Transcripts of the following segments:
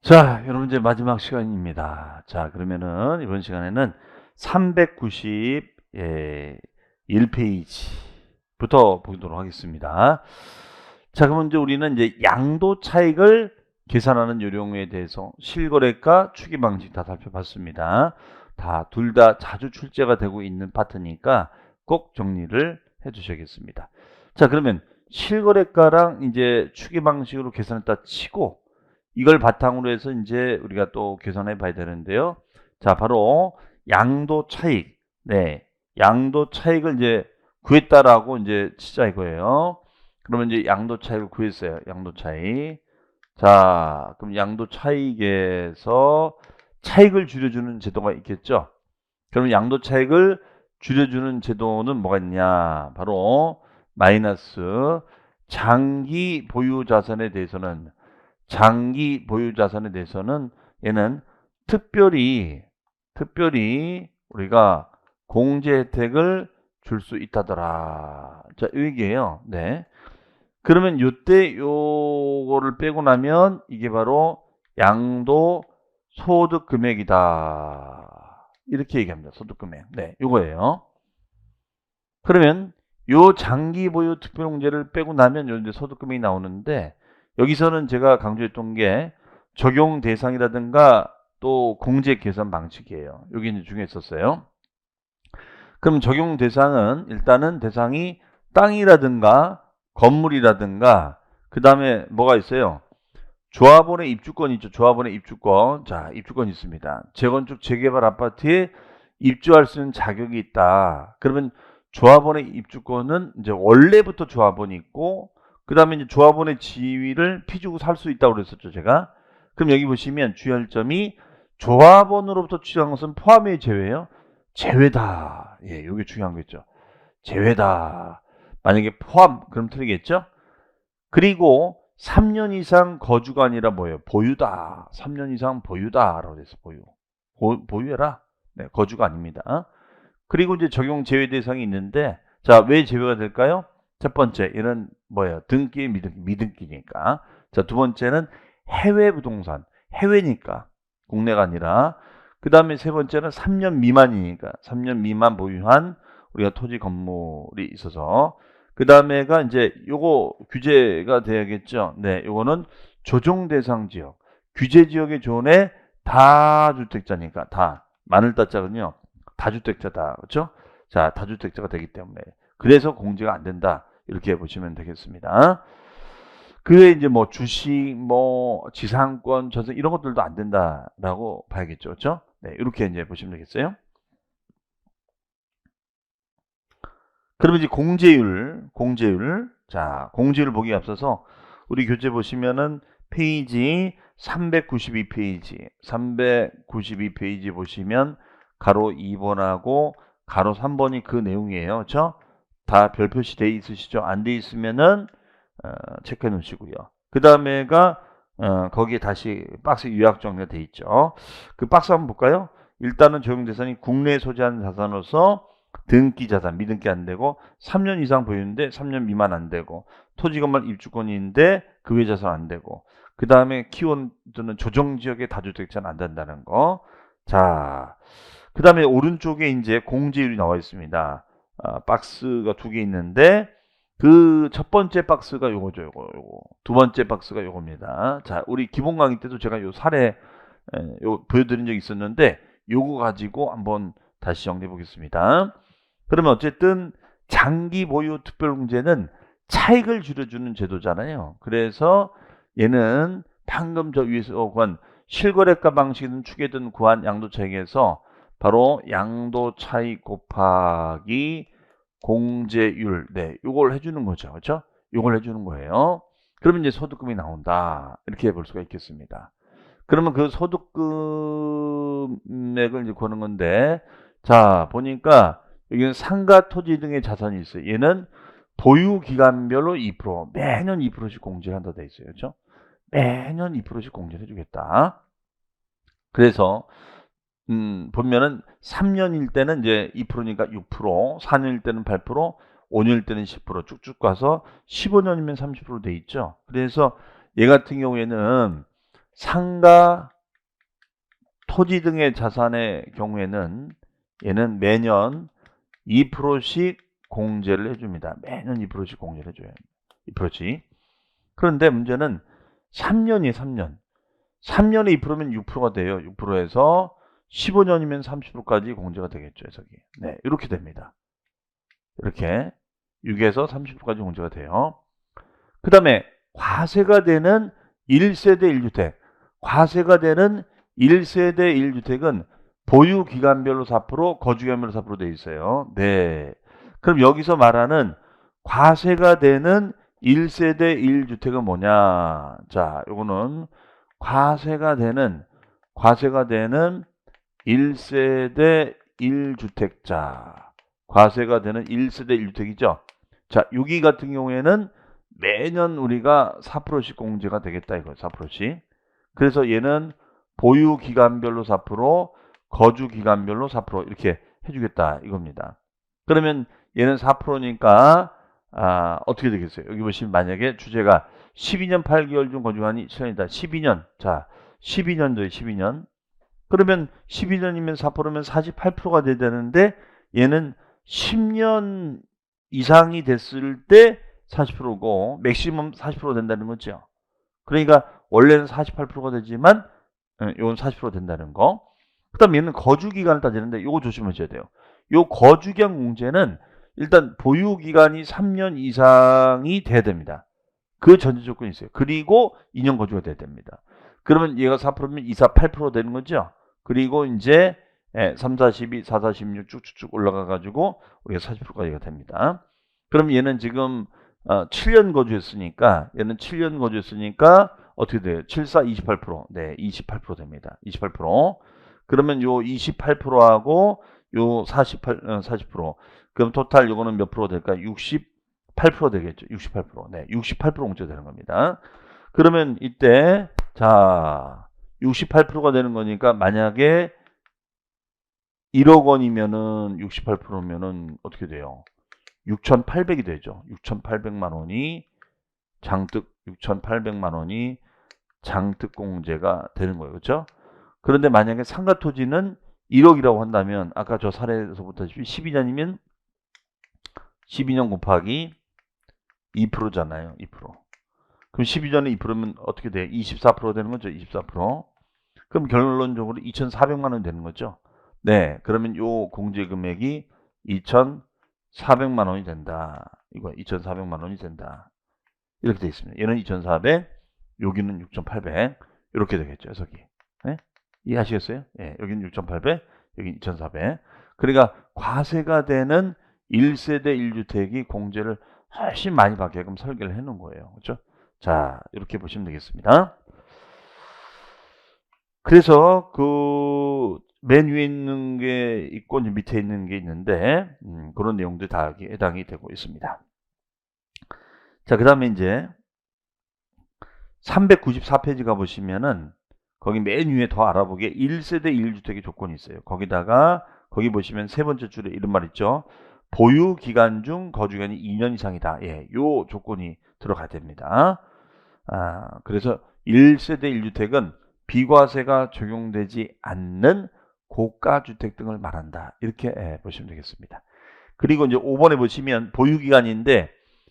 자, 여러분 이제 마지막 시간입니다. 자, 그러면은 이번 시간에는 391페이지부터 보도록 하겠습니다. 자, 그러면 이제 우리는 이제 양도 차익을 계산하는 요령에 대해서 실거래가 추계 방식 다 살펴봤습니다. 둘 다 자주 출제가 되고 있는 파트니까 꼭 정리를 해 주셔야겠습니다. 자, 그러면 실거래가랑 이제 추계 방식으로 계산했다 치고 이걸 바탕으로 해서 이제 우리가 또 계산해 봐야 되는데요. 자, 바로 양도 차익. 네. 양도 차익을 이제 구했다라고 이제 치자 이거예요. 그러면 이제 양도 차익을 구했어요. 양도 차익. 자, 그럼 양도 차익에서 차익을 줄여주는 제도가 있겠죠. 그러면 양도 차익을 줄여주는 제도는 뭐가 있냐? 바로 마이너스 장기 보유 자산에 대해서는 얘는 특별히 우리가 공제 혜택을 줄 수 있다더라. 자, 이 얘기예요. 네. 그러면 요때 요거를 빼고 나면 이게 바로 양도 소득 금액이다. 이렇게 얘기합니다. 소득 금액. 네, 요거예요. 그러면 요 장기 보유 특별공제를 빼고 나면 요 이제 소득 금액이 나오는데 여기서는 제가 강조했던 게 적용 대상이라든가 또 공제 계산 방식이에요. 여기 이제 중요했었어요. 그럼 적용 대상은 일단은 대상이 땅이라든가 건물이라든가 그 다음에 뭐가 있어요? 조합원의 입주권 있죠. 조합원의 입주권. 자, 입주권 있습니다. 재건축 재개발 아파트에 입주할 수 있는 자격이 있다. 그러면 조합원의 입주권은 이제 원래부터 조합원이 있고 그 다음에 이제 조합원의 지위를 피주고 살 수 있다고 그랬었죠, 제가. 그럼 여기 보시면 주의점이 조합원으로부터 취득한 것은 포함의 제외예요. 제외다. 예, 이게 중요한 거겠죠. 제외다. 만약에 포함, 그럼 틀리겠죠? 그리고 3년 이상 거주가 아니라 뭐예요? 보유다. 3년 이상 보유다라고 해서 보유해라. 네, 거주가 아닙니다. 그리고 이제 적용 제외 대상이 있는데, 자, 왜 제외가 될까요? 첫 번째, 얘는 뭐예요? 등기, 미등기니까. 자, 두 번째는 해외 부동산. 해외니까. 국내가 아니라. 그 다음에 세 번째는 3년 미만이니까. 3년 미만 보유한 우리가 토지 건물이 있어서. 그 다음에가 이제 요거 규제가 돼야겠죠. 네, 요거는 조정 대상 지역. 규제 지역의 존에 다주택자니까. 마늘 따자군요. 다주택자다. 그렇죠? 자, 다주택자가 되기 때문에. 그래서 공제가 안 된다. 이렇게 보시면 되겠습니다. 그에 이제 뭐 주식, 뭐 지상권, 전세 이런 것들도 안 된다라고 봐야겠죠. 그렇죠? 네, 이렇게 이제 보시면 되겠어요. 그러면 이제 공제율. 자, 공제율 보기에 앞서서 우리 교재 보시면은 페이지 392페이지 보시면 가로 2번하고 가로 3번이 그 내용이에요. 그렇죠? 다 별표시 돼 있으시죠? 안 돼 있으면은 체크해 놓으시고요. 그 다음에가 거기에 다시 박스 요약 정리가 돼 있죠. 그 박스 한번 볼까요? 일단은 적용 대상이 국내에 소지하는 자산으로서 등기 자산, 미등기 안 되고 3년 이상 보유인데 3년 미만 안 되고 토지 건물 입주권인데 그 외 자산 안 되고 그 다음에 키워드는 조정 지역의 다주택자는 안 된다는 거. 자, 그 다음에 오른쪽에 이제 공제율이 나와 있습니다. 박스가 두 개 있는데 그 첫 번째 박스가 요거죠, 요거. 두 번째 박스가 요겁니다. 자, 우리 기본 강의 때도 제가 요 사례 보여드린 적이 있었는데 요거 가지고 한번 다시 정리해 보겠습니다. 그러면 어쨌든 장기 보유 특별공제는 차익을 줄여주는 제도잖아요. 그래서 얘는 방금 저 위에서 관 실거래가 방식이든 추계든 구한 양도차익에서 바로 양도차익 곱하기 공제율, 네, 요걸 해주는 거죠. 그렇죠? 요걸 해주는 거예요. 그러면 이제 소득금이 나온다. 이렇게 볼 수가 있겠습니다. 그러면 그 소득 금액을 이제 구하는 건데, 자, 보니까 여기는 상가 토지 등의 자산이 있어요. 얘는 보유 기간별로 2%, 매년 2%씩 공제를 한다 돼 있어요. 그렇죠? 매년 2%씩 공제를 해주겠다. 그래서 보면은 3년일 때는 이제 2%니까 6%, 4년일 때는 8%, 5년일 때는 10% 쭉쭉 가서 15년이면 30% 돼 있죠. 그래서 얘 같은 경우에는 상가, 토지 등의 자산의 경우에는 얘는 매년 2%씩 공제를 해줍니다. 매년 2%씩 공제를 해줘요. 2%씩. 그런데 문제는 3년이에요. 3년. 3년에 2%면 6%가 돼요. 6%에서 15년이면 30%까지 공제가 되겠죠. 해석이. 네, 이렇게 됩니다. 이렇게 6에서 30%까지 공제가 돼요. 그 다음에 과세가 되는 1세대 1주택. 과세가 되는 1세대 1주택은 보유기간별로 4%, 거주기간별로 4% 되어 있어요. 네. 그럼 여기서 말하는 과세가 되는 1세대 1주택은 뭐냐? 자, 요거는 과세가 되는 1세대 1주택자. 과세가 되는 1세대 1주택이죠. 자, 여기 같은 경우에는 매년 우리가 4%씩 공제가 되겠다 이거예요. 4%씩. 그래서 얘는 보유 기간별로 4%, 거주 기간별로 4% 이렇게 해주겠다 이겁니다. 그러면 얘는 4%니까 어떻게 되겠어요? 여기 보시면 만약에 주제가 12년 8개월 중 거주기간이 7년이다. 12년. 자, 12년도에 12년. 그러면 12년이면 4%면 48%가 돼야 되는데 얘는 10년 이상이 됐을 때 40%고 맥시멈 40% 된다는 거죠. 그러니까 원래는 48%가 되지만 이건 40% 된다는 거. 그 다음에 얘는 거주기간을 따지는데 이거 조심하셔야 돼요. 이 거주기간 공제는 일단 보유기간이 3년 이상이 돼야 됩니다. 그 전제 조건이 있어요. 그리고 2년 거주가 돼야 됩니다. 그러면 얘가 4%면 2, 4, 8% 되는 거죠. 그리고 이제 3, 4, 12, 4, 4, 16 쭉쭉쭉 올라가 가지고 우리가 40%까지가 됩니다. 그럼 얘는 지금 7년 거주했으니까 얘는 7년 거주했으니까 어떻게 돼요? 7, 4, 28%. 네, 28% 됩니다. 28%. 그러면 요 28%하고 요 40%. 그럼 토탈 요거는 몇 프로 될까요? 68% 되겠죠. 68%. 네, 68% 공제되는 겁니다. 그러면 이때 자, 68%가 되는 거니까 만약에 1억 원이면은 68%면은 어떻게 돼요? 6,800이 되죠. 6,800만 원이 장득 6,800만 원이 장득 공제가 되는 거예요. 그렇죠? 그런데 만약에 상가 토지는 1억이라고 한다면 아까 저 사례에서부터 12년이면 12년 곱하기 2%잖아요. 2%. 그럼 12년에 2%면 어떻게 돼? 24% 되는 거죠. 24%. 그럼 결론적으로 2,400만 원 되는 거죠. 네. 그러면 요 공제 금액이 2,400만 원이 된다. 이거 2,400만 원이 된다. 이렇게 되어 있습니다. 얘는 2,400, 여기는 6,800. 이렇게 되겠죠. 해석이. 네? 이해하시겠어요? 네. 여기는 6,800, 여기는 2,400. 그러니까 과세가 되는 1세대 1주택이 공제를 훨씬 많이 받게끔 설계를 해 놓은 거예요. 그렇죠? 자, 이렇게 보시면 되겠습니다. 그래서 그 맨 위에 있는 게 있고 밑에 있는 게 있는데 그런 내용들이 다 해당이 되고 있습니다. 자, 그 다음에 이제 394페이지 가보시면은 거기 맨 위에 더 알아보기에 1세대 1주택의 조건이 있어요. 거기다가 거기 보시면 세 번째 줄에 이런 말 있죠. 보유 기간 중 거주기간이 2년 이상이다. 예, 요 조건이 들어가야 됩니다. 그래서 1세대 1주택은 비과세가 적용되지 않는 고가주택 등을 말한다. 이렇게 보시면 되겠습니다. 그리고 이제 5번에 보시면 보유기간인데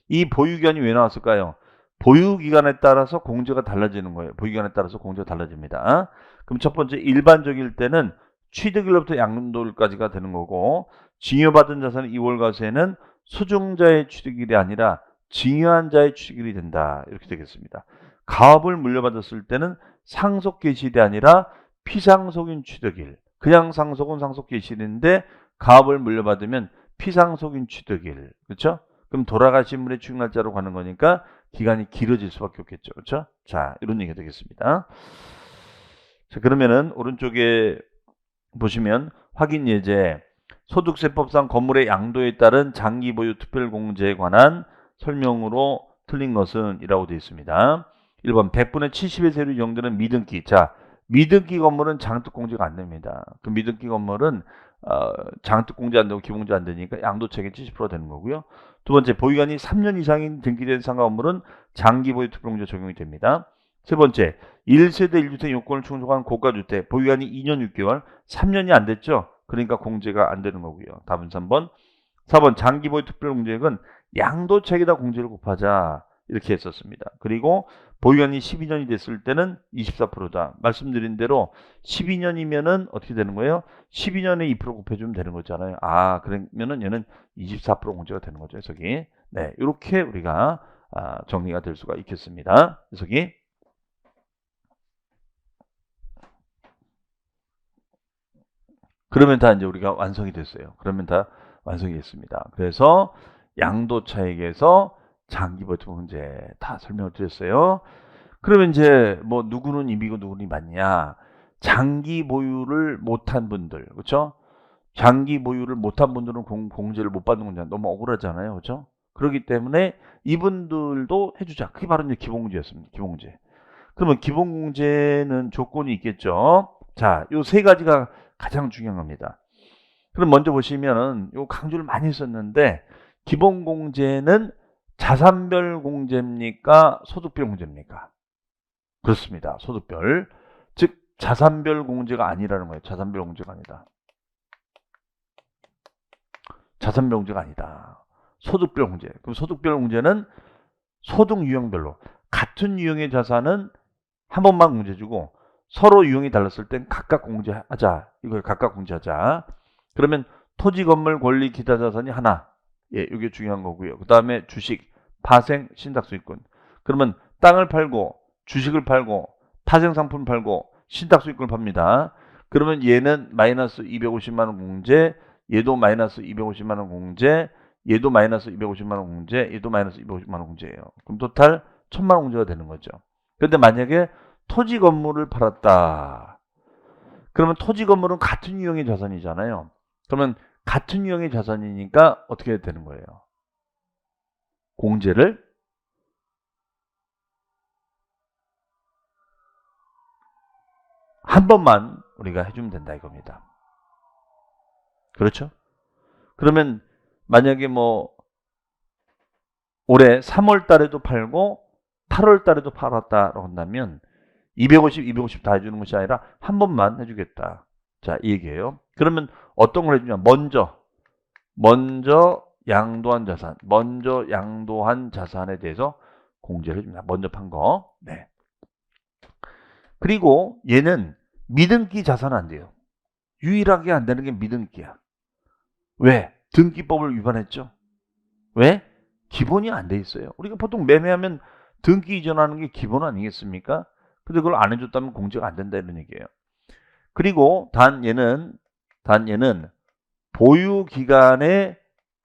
이 보유기간이 왜 나왔을까요? 보유기간에 따라서 공제가 달라지는 거예요. 보유기간에 따라서 공제가 달라집니다. 그럼 첫 번째 일반적일 때는 취득일로부터 양도일까지가 되는 거고 증여받은 자산의 2월과세는 소중자의 취득일이 아니라 증여한 자의 취득일이 된다. 이렇게 되겠습니다. 가업을 물려받았을 때는 상속개시일이 아니라 피상속인 취득일. 그냥 상속은 상속개시일인데 가업을 물려받으면 피상속인 취득일. 그렇죠? 그럼 돌아가신 분의 취득날짜로 가는 거니까 기간이 길어질 수밖에 없겠죠. 그렇죠? 자, 이런 얘기가 되겠습니다. 자, 그러면은 오른쪽에 보시면 확인 예제 소득세법상 건물의 양도에 따른 장기 보유 특별공제에 관한 설명으로 틀린 것은 이라고 되어 있습니다. 1번 100분의 70의 세율이 인정되는 미등기. 자, 미등기 건물은 장특공제가 안 됩니다. 그 미등기 건물은 장특공제 안 되고 기본공제 안 되니까 양도차익이 70% 되는 거고요. 두 번째, 보유기간이 3년 이상인 등기된 상가 건물은 장기 보유 특별공제 적용이 됩니다. 세 번째, 1세대 1주택 요건을 충족한 고가주택 보유기간이 2년 6개월, 3년이 안 됐죠? 그러니까 공제가 안 되는 거고요. 답은 3번. 4번 장기 보유 특별공제액은 양도차익에다 공제를 곱하자 이렇게 했었습니다. 그리고 보유기간이 12년이 됐을 때는 24%다. 말씀드린 대로 12년이면은 어떻게 되는 거예요? 12년에 2% 곱해주면 되는 거잖아요. 아, 그러면은 얘는 24% 공제가 되는 거죠. 해석이. 네, 이렇게 우리가 정리가 될 수가 있겠습니다. 해석이. 그러면 다 이제 우리가 완성이 됐어요. 그러면 다 완성이 됐습니다. 그래서 양도 차익에서 장기 보유 문제 다 설명을 드렸어요. 그러면 이제 뭐 누구는 이미고 누구는 맞냐? 장기 보유를 못한 분들, 그렇죠? 장기 보유를 못한 분들은 공제를 못 받는 건지 너무 억울하잖아요, 그렇죠? 그렇기 때문에 이분들도 해주자. 그게 바로 이제 기본공제였습니다. 기본공제. 그러면 기본공제는 조건이 있겠죠. 자, 요 세 가지가 가장 중요한 겁니다. 그럼 먼저 보시면은 요 강조를 많이 했었는데 기본공제는 자산별 공제입니까? 소득별 공제입니까? 그렇습니다. 소득별. 즉 자산별 공제가 아니라는 거예요. 자산별 공제가 아니다. 자산별 공제가 아니다. 소득별 공제. 그럼 소득별 공제는 소득 유형별로 같은 유형의 자산은 한 번만 공제주고 서로 유형이 달랐을 땐 각각 공제하자. 이걸 각각 공제하자. 그러면 토지, 건물, 권리, 기타 자산이 하나. 예, 이게 중요한 거고요. 그 다음에 주식, 파생, 신탁수익권. 그러면 땅을 팔고 주식을 팔고 파생상품 팔고 신탁수익권을 팝니다. 그러면 얘는 마이너스 250만 원 공제, 얘도 마이너스 250만 원 공제, 얘도 마이너스 250만 원 공제, 얘도 마이너스 250만 원 공제예요. 그럼 토탈 1000만 원 공제가 되는 거죠. 그런데 만약에 토지 건물을 팔았다. 그러면 토지 건물은 같은 유형의 자산이잖아요. 그러면 같은 유형의 자산이니까 어떻게 되는 거예요? 공제를 한 번만 우리가 해주면 된다 이겁니다. 그렇죠? 그러면 만약에 뭐 올해 3월 달에도 팔고 8월 달에도 팔았다라고 한다면 250, 250 다 해주는 것이 아니라 한 번만 해주겠다. 자, 이 얘기예요. 그러면 어떤 걸 해주냐? 먼저 양도한 자산, 먼저 양도한 자산에 대해서 공제를 해줍니다. 먼저 판 거. 네. 그리고 얘는 미등기 자산은 안 돼요. 유일하게 안 되는 게 미등기야. 왜? 등기법을 위반했죠. 왜? 기본이 안 돼 있어요. 우리가 보통 매매하면 등기 이전하는 게 기본 아니겠습니까? 근데 그걸 안 해줬다면 공제가 안 된다 이런 얘기예요. 그리고 단 얘는 보유 기간에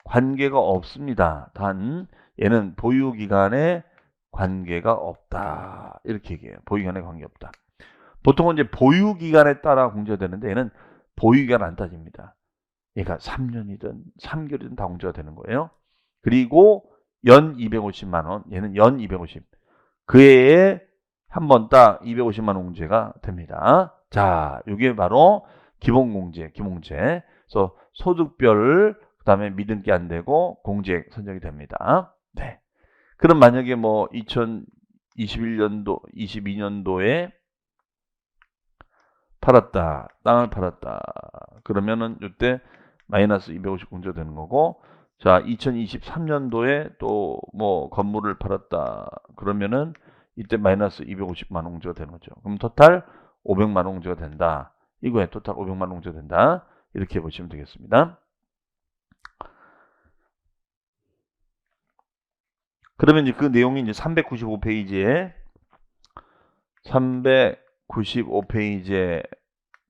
관계가 없습니다. 단 얘는 보유 기간에 관계가 없다. 이렇게 얘기해요. 보유 기간에 관계 없다. 보통은 이제 보유 기간에 따라 공제가 되는데 얘는 보유 기간 안 따집니다. 얘가 3년이든 3개월이든 다 공제가 되는 거예요. 그리고 연 250만 원, 얘는 연 250. 그 해에 한 번 딱 250만 원 공제가 됩니다. 자, 이게 바로 기본공제, 기본공제. 그래서 소득별, 그 다음에 미등기 안 되고 공제액 선정이 됩니다. 네. 그럼 만약에 뭐 2021년도, 22년도에 팔았다, 땅을 팔았다. 그러면은 이때 마이너스 250 공제가 되는 거고, 자, 2023년도에 또 뭐 건물을 팔았다. 그러면은 이때 마이너스 250만 원 공제가 되는 거죠. 그럼 토탈 500만 원 공제가 된다. 이거에 토탈 500만 원 공제가 된다. 이렇게 보시면 되겠습니다. 그러면 이제 그 내용이 이제 395페이지에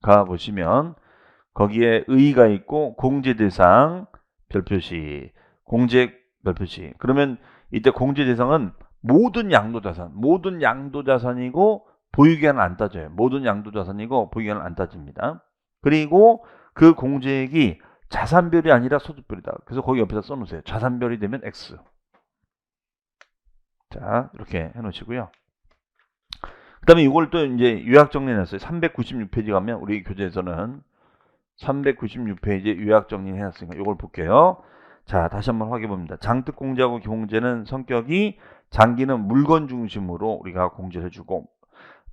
가 보시면 거기에 의의가 있고 공제 대상 별표시, 공제 별표시. 그러면 이때 공제 대상은 모든 양도자산이고 보유기간은 안 따져요. 모든 양도자산이고 보유기간은 안 따집니다. 그리고 그 공제액이 자산별이 아니라 소득별이다. 그래서 거기 옆에다 써놓으세요. 자산별이 되면 X. 자, 이렇게 해놓으시고요. 그 다음에 이걸 또 이제 요약 정리해놨어요. 396페이지 가면 우리 교재에서는 396페이지에 요약 정리해놨으니까 이걸 볼게요. 자, 다시 한번 확인해 봅니다. 장특공제하고 기본공제는 성격이 장기는 물건 중심으로 우리가 공제를 해주고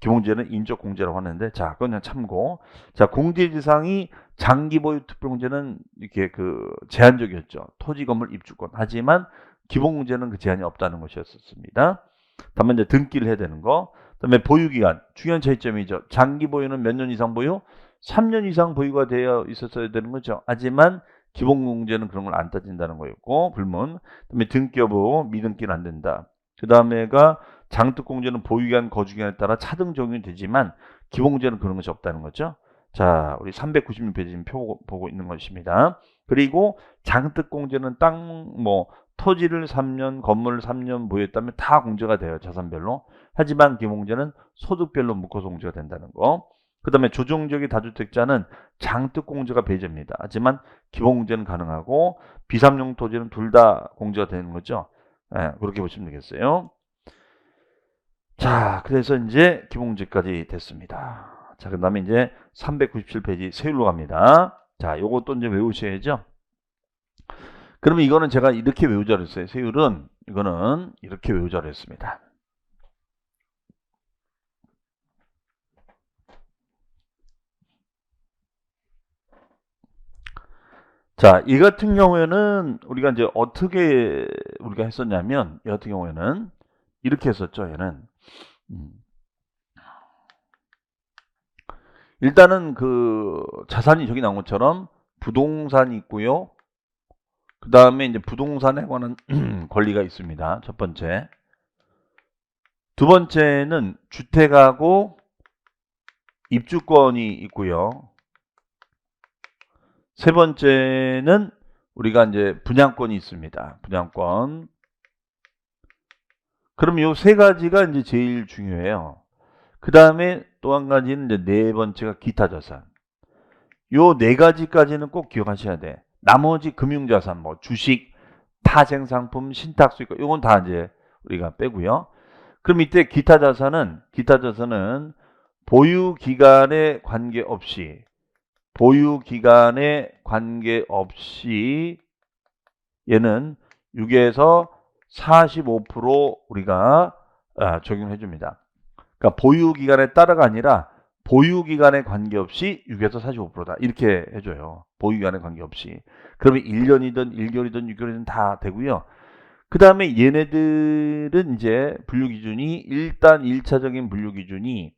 기본공제는 인적 공제라고 하는데, 자, 그건 그냥 참고. 자, 공제지상이 장기 보유 특별공제는 이렇게 그 제한적이었죠. 토지 건물 입주권. 하지만 기본공제는 그 제한이 없다는 것이었습니다. 다만 이제 등기를 해야 되는 거. 그다음에 보유기간, 중요한 차이점이죠. 장기 보유는 몇 년 이상 보유? 3년 이상 보유가 되어 있었어야 되는 거죠. 하지만 기본공제는 그런 걸 안 따진다는 거였고, 불문. 그다음에 등기 여부, 미등기는 안 된다. 그 다음에가 장특공제는 보유기간, 거주기간에 따라 차등 적용이 되지만 기본공제는 그런 것이 없다는 거죠. 자, 우리 396페이지 지금 표 보고 있는 것입니다. 그리고 장특공제는 땅, 토지를 3년, 건물을 3년 보유했다면 다 공제가 돼요. 자산별로. 하지만 기본공제는 소득별로 묶어서 공제가 된다는 거. 그 다음에 조정지역의 다주택자는 장특공제가 배제입니다. 하지만 기본공제는 가능하고 비삼용 토지는 둘 다 공제가 되는 거죠. 네, 그렇게 보시면 되겠어요. 자, 그래서 이제 기본공제까지 됐습니다. 자, 그 다음에 이제 397페이지 세율로 갑니다. 자, 요것도 이제 외우셔야죠. 그러면 이거는 제가 이렇게 외우자 그랬어요. 세율은 이거는 이렇게 외우자 그랬습니다. 자, 이 같은 경우에는 우리가 이제 어떻게 우리가 했었냐면, 이 같은 경우에는 이렇게 했었죠. 얘는 일단은 그 자산이 저기 나온 것처럼 부동산이 있고요. 그 다음에 이제 부동산에 관한 권리가 있습니다. 첫 번째. 두 번째는 주택하고 입주권이 있고요. 세 번째는 우리가 이제 분양권이 있습니다. 분양권. 그럼 요 세 가지가 이제 제일 중요해요. 그 다음에 또 한 가지는 이제 네 번째가 기타 자산. 요 네 가지까지는 꼭 기억하셔야 돼. 나머지 금융자산, 주식, 타생상품, 신탁수익, 요건 다 이제 우리가 빼고요. 그럼 이때 기타 자산은 보유 기간에 관계없이 얘는 6에서 45% 우리가 적용해 줍니다. 그러니까 보유 기간에 따라가 아니라 보유 기간에 관계없이 6에서 45%다. 이렇게 해줘요. 보유 기간에 관계없이. 그러면 1년이든 1개월이든 6개월이든 다 되고요. 그 다음에 얘네들은 이제 분류 기준이 일단 1차적인 분류 기준이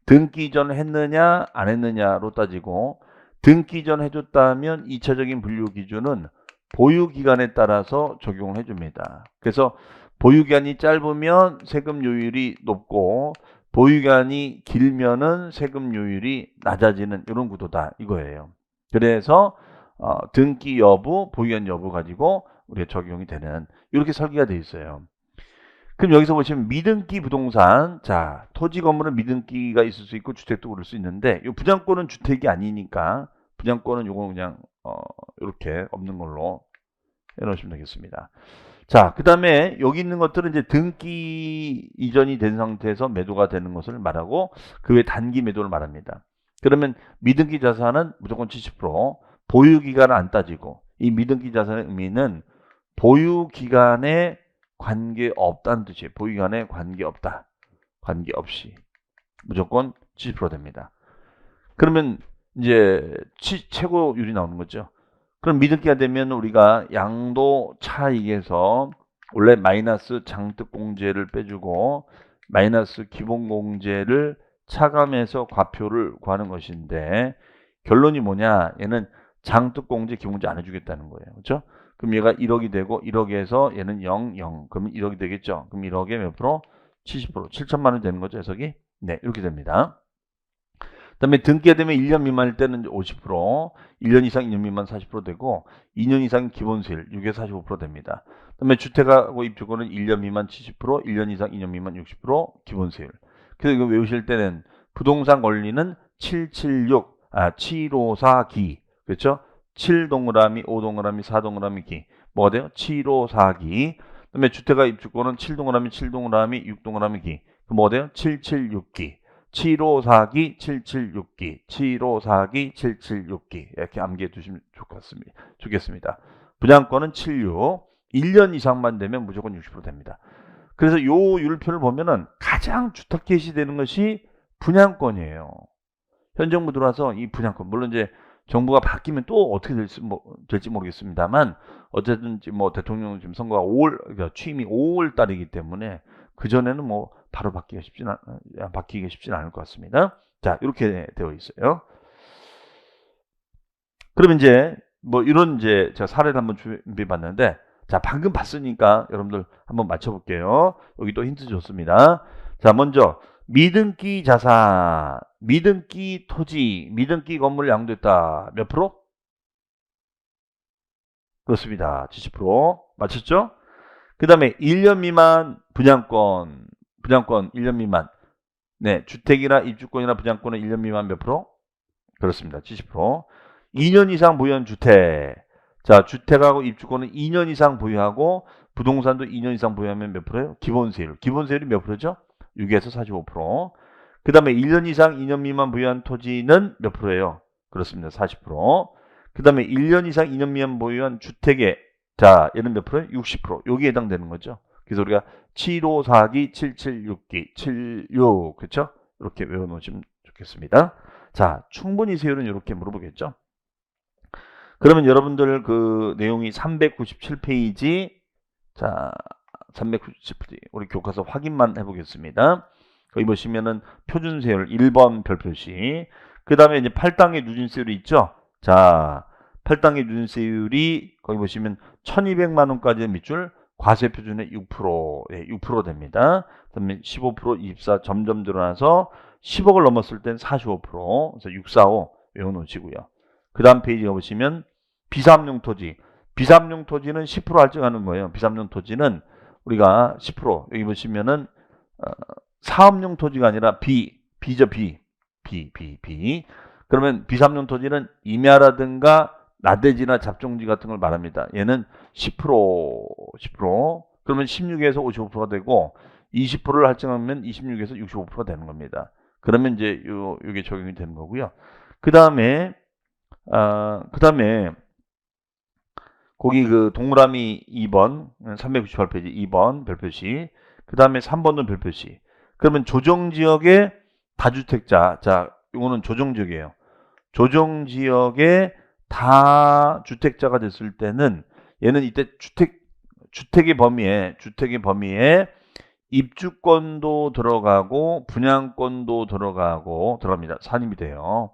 등기 이전 했느냐 안 했느냐로 따지고, 등기 이전 해줬다면 2차적인 분류 기준은 보유 기간에 따라서 적용을 해줍니다. 그래서 보유 기간이 짧으면 세금 요율이 높고 보유 기간이 길면은 세금 요율이 낮아지는 이런 구도다 이거예요. 그래서 등기 여부, 보유 기간 여부 가지고 우리가 적용이 되는 이렇게 설계가 되어 있어요. 그럼 여기서 보시면 미등기 부동산, 자, 토지 건물은 미등기가 있을 수 있고 주택도 그럴 수 있는데, 이 분양권은 주택이 아니니까 분양권은 요거 그냥 이렇게 없는 걸로 해놓으시면 되겠습니다. 자, 그 다음에 여기 있는 것들은 이제 등기 이전이 된 상태에서 매도가 되는 것을 말하고 그 외 단기 매도를 말합니다. 그러면 미등기 자산은 무조건 70%, 보유 기간을 안 따지고, 이 미등기 자산의 의미는 보유 기간에 관계없다는 뜻이에요. 보유 기간에 관계없다. 관계없이 무조건 70% 됩니다. 그러면 이제 최고율이 나오는 거죠. 그럼 미등기가 되면 우리가 양도 차익에서 원래 마이너스 장특공제를 빼주고 마이너스 기본공제를 차감해서 과표를 구하는 것인데, 결론이 뭐냐? 얘는 장특공제 기본공제 안 해주겠다는 거예요. 그렇죠? 그럼 얘가 1억이 되고 1억에서 얘는 0, 0. 그러면 1억이 되겠죠. 그럼 1억에 몇 프로? 70%. 7천만 원 되는 거죠. 해석이? 네, 이렇게 됩니다. 그 다음에 등기가 되면 1년 미만일 때는 50%, 1년 이상 2년 미만 40% 되고 2년 이상 기본세율 6에서 45% 됩니다. 그 다음에 주택하고 입주권은 1년 미만 70%, 1년 이상 2년 미만 60% 기본세율. 그래서 이거 외우실 때는 부동산 권리는 754기. 그렇죠? 7동그라미, 5동그라미, 4동그라미 기. 뭐가 돼요? 754기. 그 다음에 주택과 입주권은 7동그라미, 7동그라미, 6동그라미 기. 뭐가 돼요? 776기. 754기, 776기, 754기, 776기 이렇게 암기해 두시면 좋겠습니다. 분양권은 76, 1년 이상만 되면 무조건 60% 됩니다. 그래서 요 율표를 보면은 가장 주택 개시되는 것이 분양권이에요. 현 정부 들어와서 이 분양권, 물론 이제 정부가 바뀌면 또 어떻게 될지 모르겠습니다만, 어쨌든 뭐 대통령 지금 선거가 5월, 그러니까 취임이 5월 달이기 때문에 그 전에는 뭐 바로 바뀌기가 쉽진 않을 것 같습니다. 자, 이렇게 되어 있어요. 그러면 이제 뭐 이런 이제 제가 사례를 한번 준비해 봤는데, 자, 방금 봤으니까 여러분들 한번 맞춰볼게요. 여기 또 힌트 줬습니다. 자, 먼저 미등기 자산, 미등기 토지, 미등기 건물 양도했다. 몇 프로? 그렇습니다. 70%. 맞췄죠? 그 다음에 1년 미만 분양권, 분양권 1년 미만. 네, 주택이나 입주권이나 분양권은 1년 미만 몇 프로? 그렇습니다. 70%. 2년 이상 보유한 주택. 자, 주택하고 입주권은 2년 이상 보유하고 부동산도 2년 이상 보유하면 몇 프로예요? 기본세율. 기본세율이 몇 프로죠? 6에서 45%. 그 다음에 1년 이상 2년 미만 보유한 토지는 몇 프로예요? 그렇습니다. 40%. 그 다음에 1년 이상 2년 미만 보유한 주택의, 자, 얘는 몇 프로예요? 60%. 여기에 해당되는 거죠. 그래서 우리가 754기, 776기, 76, 그렇죠? 이렇게 외워놓으시면 좋겠습니다. 자, 충분히 세율은 이렇게 물어보겠죠. 그러면 여러분들 그 내용이 397페이지, 자, 397페이지, 우리 교과서 확인만 해보겠습니다. 거기 보시면은 표준세율 1번 별표시, 그 다음에 이제 8단계 누진세율이 있죠. 자, 8단계 누진세율이 거기 보시면 1200만 원까지의 밑줄, 과세 표준의 6%, 예, 6% 됩니다. 그 다음에 15%, 24 점점 늘어나서 10억을 넘었을 땐 45%, 그래서 645 외워놓으시고요. 그 다음 페이지에 보시면 비삼용 토지. 비삼용 토지는 10% 할증하는 거예요. 비삼용 토지는 우리가 10%, 여기 보시면은 사업용 토지가 아니라 B죠. B. 그러면 비삼용 토지는 임야라든가 나대지나 잡종지 같은 걸 말합니다. 얘는 10%. 그러면 16에서 55%가 되고 20%를 할증하면 26에서 65%가 되는 겁니다. 그러면 이제 요게 적용이 되는 거고요. 그 다음에 거기 그 동그라미 2번, 398페이지 2번 별표시, 그 다음에 3번은 별표시. 그러면 조정지역의 다주택자, 자, 이거는 조정지역이에요. 조정지역의 다주택자가 됐을 때는 얘는 이때 주택의 범위에 입주권도 들어가고 분양권도 들어갑니다. 산입이 돼요.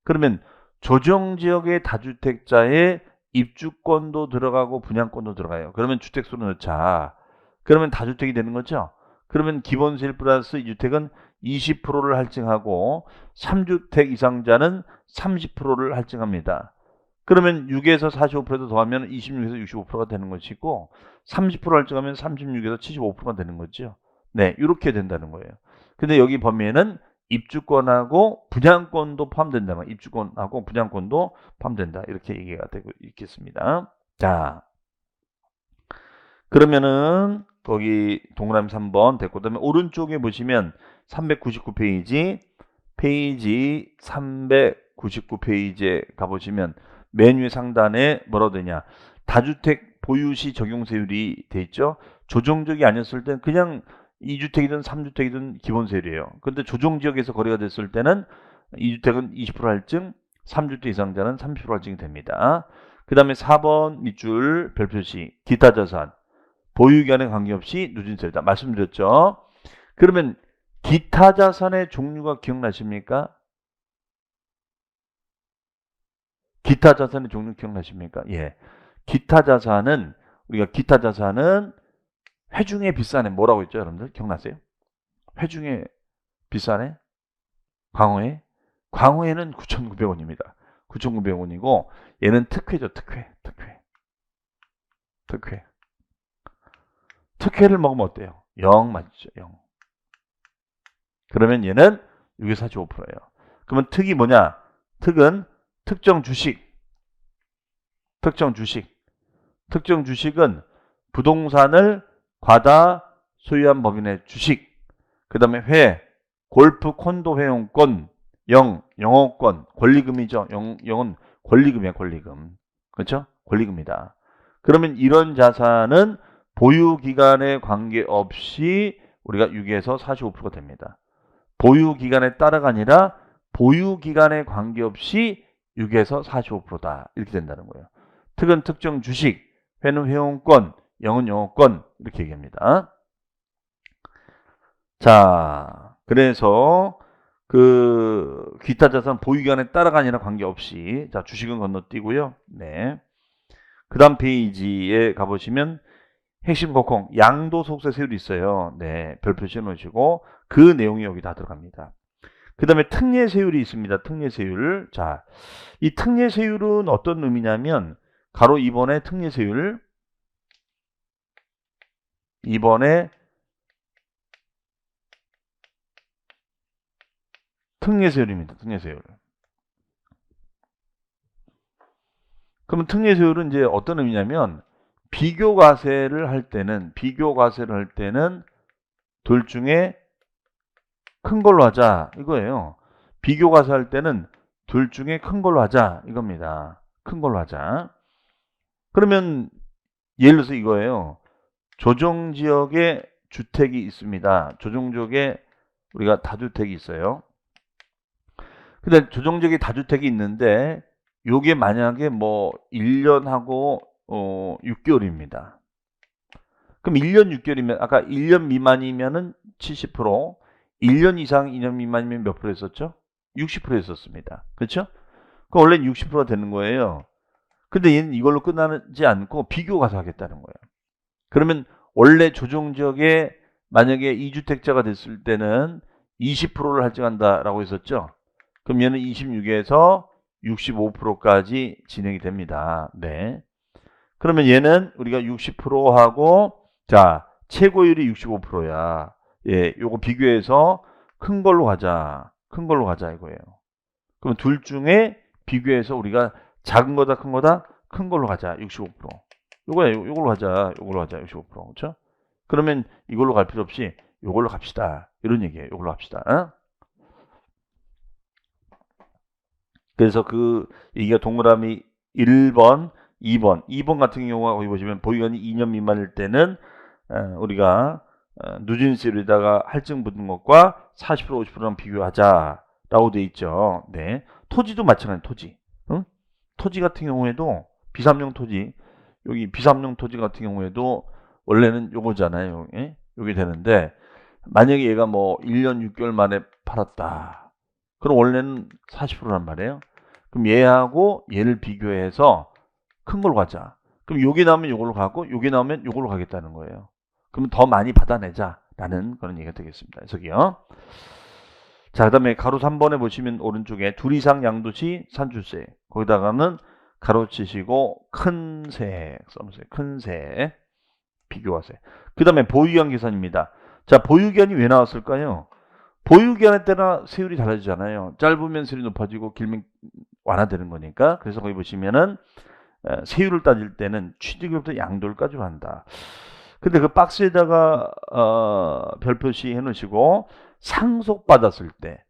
그러면 조정지역의 다주택자의 입주권도 들어가고 분양권도 들어가요. 그러면 주택수로 넣자. 그러면 다주택이 되는 거죠. 그러면 기본세율 플러스 2주택은 20%를 할증하고 3주택 이상자는 30%를 할증합니다. 그러면 6에서 45%도 더하면 26에서 65%가 되는 것이고 30% 할증하면 36에서 75%가 되는 거죠. 네, 이렇게 된다는 거예요. 근데 여기 범위에는 입주권하고 분양권도 포함된다. 입주권하고 분양권도 포함된다. 이렇게 얘기가 되고 있겠습니다. 자, 그러면은 거기 동그라미 3번 됐고, 그다음에 오른쪽에 보시면 399페이지, 페이지 399페이지에 가보시면 메뉴 상단에 뭐라고 되냐, 다주택 보유시 적용세율이 돼 있죠. 조정적이 아니었을 땐 그냥 2주택이든 3주택이든 기본세율이에요. 그런데 조정지역에서 거래가 됐을 때는 2주택은 20% 할증, 3주택 이상자는 30% 할증이 됩니다. 그 다음에 4번 밑줄 별표시 기타자산, 보유기간에 관계없이 누진세율이다. 말씀드렸죠. 그러면 기타자산의 종류가 기억나십니까? 기타자산의 종류 기억나십니까? 예. 우리가 기타자산은 회중에 비싸네. 뭐라고 했죠, 여러분들? 기억나세요? 회중에 비싸네? 광어에는 9,900원입니다. 9,900원이고 얘는 특회죠. 특회를 먹으면 어때요? 0 맞죠? 0. 그러면 얘는 6에서 45%예요. 그러면 특이 뭐냐? 특은 특정 주식은 부동산을 과다 소유한 법인의 주식, 그 다음에 골프 콘도 회원권, 영어권, 권리금이죠. 영은 권리금이야, 권리금. 그렇죠? 권리금이다. 그러면 이런 자산은 보유 기간에 관계없이 우리가 6에서 45%가 됩니다. 보유 기간에 따라가 아니라 보유 기간에 관계없이 6에서 45%다. 이렇게 된다는 거예요. 특은 특정 주식, 회는 회원권, 영은 영어권 이렇게 얘기합니다. 자, 그래서 그 기타 자산 보유 기간에 따라가 아니라 관계없이 자, 주식은 건너뛰고요. 네. 그다음 페이지에 가 보시면 핵심 코콩 양도소득세 세율이 있어요. 네, 별 표시해 놓으시고 그 내용이 여기 다 들어갑니다. 그다음에 특례세율이 있습니다. 특례세율. 자, 이 특례세율은 어떤 의미냐면 가로 2번의 특례세율 2번의 특례세율입니다. 특례세율. 그러면 특례세율은 이제 어떤 의미냐면 비교과세를 할 때는 둘 중에 큰 걸로 하자 이거예요. 비교과세 할 때는 둘 중에 큰 걸로 하자 이겁니다. 큰 걸로 하자. 그러면 예를 들어서 이거예요. 조정지역에 주택이 있습니다. 조정지역에 우리가 다주택이 있어요. 근데 조정지역에 다주택이 있는데 요게 만약에 뭐 1년하고 6개월입니다. 그럼 1년 6개월이면 아까 1년 미만이면은 70%, 1년 이상 2년 미만이면 몇 프로 했었죠? 60% 했었습니다. 그렇죠? 그럼 원래는 60%가 되는 거예요. 근데 얘는 이걸로 끝나지 않고 비교가서 하겠다는 거예요. 그러면 원래 조정지역에 만약에 2주택자가 됐을 때는 20%를 할증한다라고 했었죠? 그럼 얘는 26에서 65%까지 진행이 됩니다. 네. 그러면 얘는 우리가 60%하고 자, 최고율이 65%야. 예, 요거 비교해서 큰 걸로 가자. 큰 걸로 가자 이거예요. 그럼 둘 중에 비교해서 우리가 작은 거다 큰 거다 큰 걸로 가자. 65%. 요거예요. 요걸로 가자. 요걸로 가자. 65%. 그렇죠? 그러면 이걸로 갈 필요 없이 요걸로 갑시다. 이런 얘기예요. 요걸로 합시다. 어? 그래서 이게 동그라미 1번, 2번 같은 경우가 거기 보시면 보유기간이 2년 미만일 때는 우리가 누진세율에다가 할증 붙는 것과 40% 50%랑 비교하자라고 돼 있죠. 네. 토지도 마찬가지 토지. 응? 토지 같은 경우에도 비삼용 토지 여기 비삼용 토지 같은 경우에도 원래는 요거잖아요. 예? 요게 되는데 만약에 얘가 뭐 1년 6개월 만에 팔았다. 그럼 원래는 40%란 말이에요. 그럼 얘하고 얘를 비교해서 큰 걸로 가자. 그럼 요게 나오면 요걸로 가고 요게 나오면 요걸로 가겠다는 거예요. 그러면 더 많이 받아내자라는 그런 얘기가 되겠습니다. 저기요. 자, 그다음에 가로 3번에 보시면 오른쪽에 둘 이상 양도시 산출세. 거기다가는 가로치시고 큰세 써놓으세요. 큰세 비교하세요. 그다음에 보유기간 계산입니다. 자, 보유기간이 왜 나왔을까요? 보유기간에 따라 세율이 달라지잖아요. 짧으면 세율이 높아지고 길면 완화되는 거니까. 그래서 거기 보시면은 세율을 따질 때는 취득일부터 양도일까지 한다. 근데 그 박스에다가 별표시 해놓으시고 상속받았을 때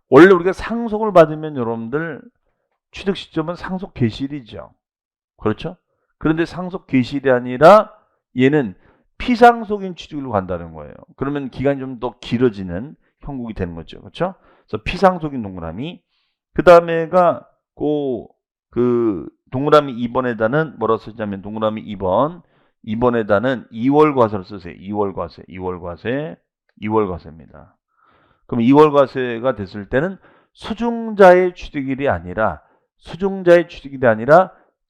원래 우리가 상속을 받으면 여러분들 취득 시점은 상속 개시일이죠. 그렇죠? 그런데 상속 개시일이 아니라 얘는 피상속인 취득일로 간다는 거예요. 그러면 기간이 좀 더 길어지는 형국이 되는 거죠. 그렇죠? 그래서 피상속인 동그라미. 그 다음에가 그 동그라미 2번에다는 뭐라고 쓰냐면 동그라미 2번에다는 2월 과세를 쓰세요. 2월 과세입니다. 그럼 2월 과세가 됐을 때는 수중자의 취득일이 아니라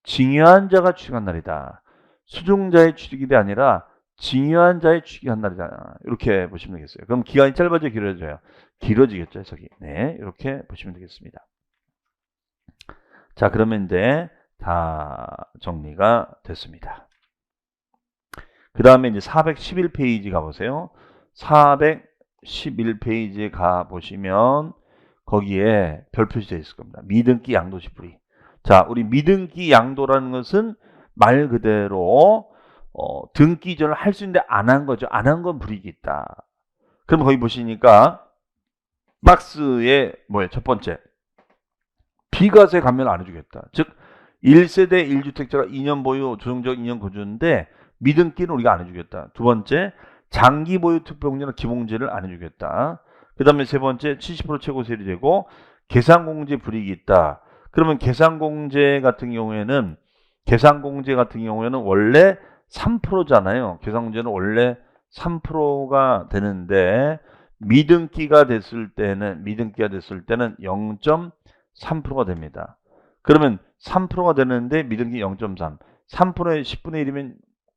징여한 자가 취득한 날이다. 수중자의 취득일이 아니라 징여한 자의 취득한 날이다. 이렇게 보시면 되겠어요. 그럼 기간이 짧아져 길어져요? 길어지겠죠, 저기. 네, 이렇게 보시면 되겠습니다. 자, 그러면 이제 다 정리가 됐습니다. 그 다음에 이제 411페이지 가보세요. 411페이지에 가보시면 거기에 별 표시되어 있을 겁니다. 미등기 양도시 불이. 자, 우리 미등기 양도라는 것은 말 그대로 등기 이전을 할 수 있는데 안 한 거죠. 안 한 건 불이익이 있다. 그럼 거기 보시니까 박스에 뭐예요? 첫 번째. 비과세 감면 안 해주겠다. 즉 1세대 1주택자가 2년 보유, 조정적 2년 거주인데 미등기는 우리가 안 해주겠다. 두 번째, 장기 보유 특별공제나 기본공제를 안 해주겠다. 그 다음에 세 번째 70% 최고 세율이 되고 계산공제 불이익이 있다. 그러면 계산공제 같은 경우에는 원래 3%잖아요. 계산공제는 원래 3%가 되는데 미등기가 됐을 때는 0.3%가 됩니다. 그러면 3%가 되는데 미등기 0.3. 3%의 10분의 1이면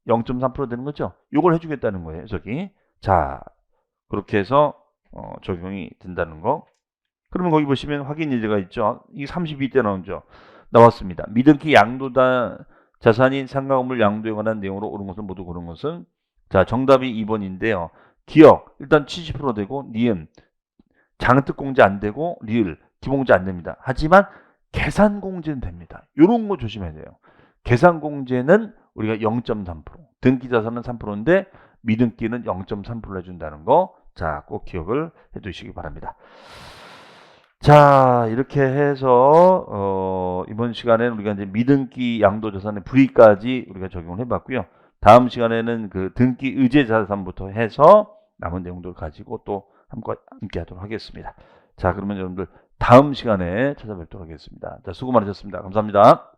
0.3% 되는 거죠. 이걸 해주겠다는 거예요. 저기. 자, 그렇게 해서 적용이 된다는 거. 그러면 거기 보시면 확인 예제가 있죠. 이 32대 나왔습니다. 미등기 양도다 자산인 상가건물 양도에 관한 내용으로 옳은 것은 모두 고른 것은 자 정답이 2번인데요. 기억 일단 70% 되고 니은 장특공제 안 되고 리을 기본공제 안 됩니다. 하지만 계산공제는 됩니다. 이런 거 조심해야 돼요. 계산공제는 우리가 0.3% 등기자산은 3%인데 미등기는 0.3% 해준다는 거. 자, 꼭 기억을 해두시기 바랍니다. 자, 이렇게 해서 이번 시간에는 우리가 이제 미등기 양도자산의 불이익까지 우리가 적용을 해봤고요. 다음 시간에는 그 등기 의제자산부터 해서 남은 내용들을 가지고 또 함께 하도록 하겠습니다. 자, 그러면 여러분들 다음 시간에 찾아뵙도록 하겠습니다. 자, 수고 많으셨습니다. 감사합니다.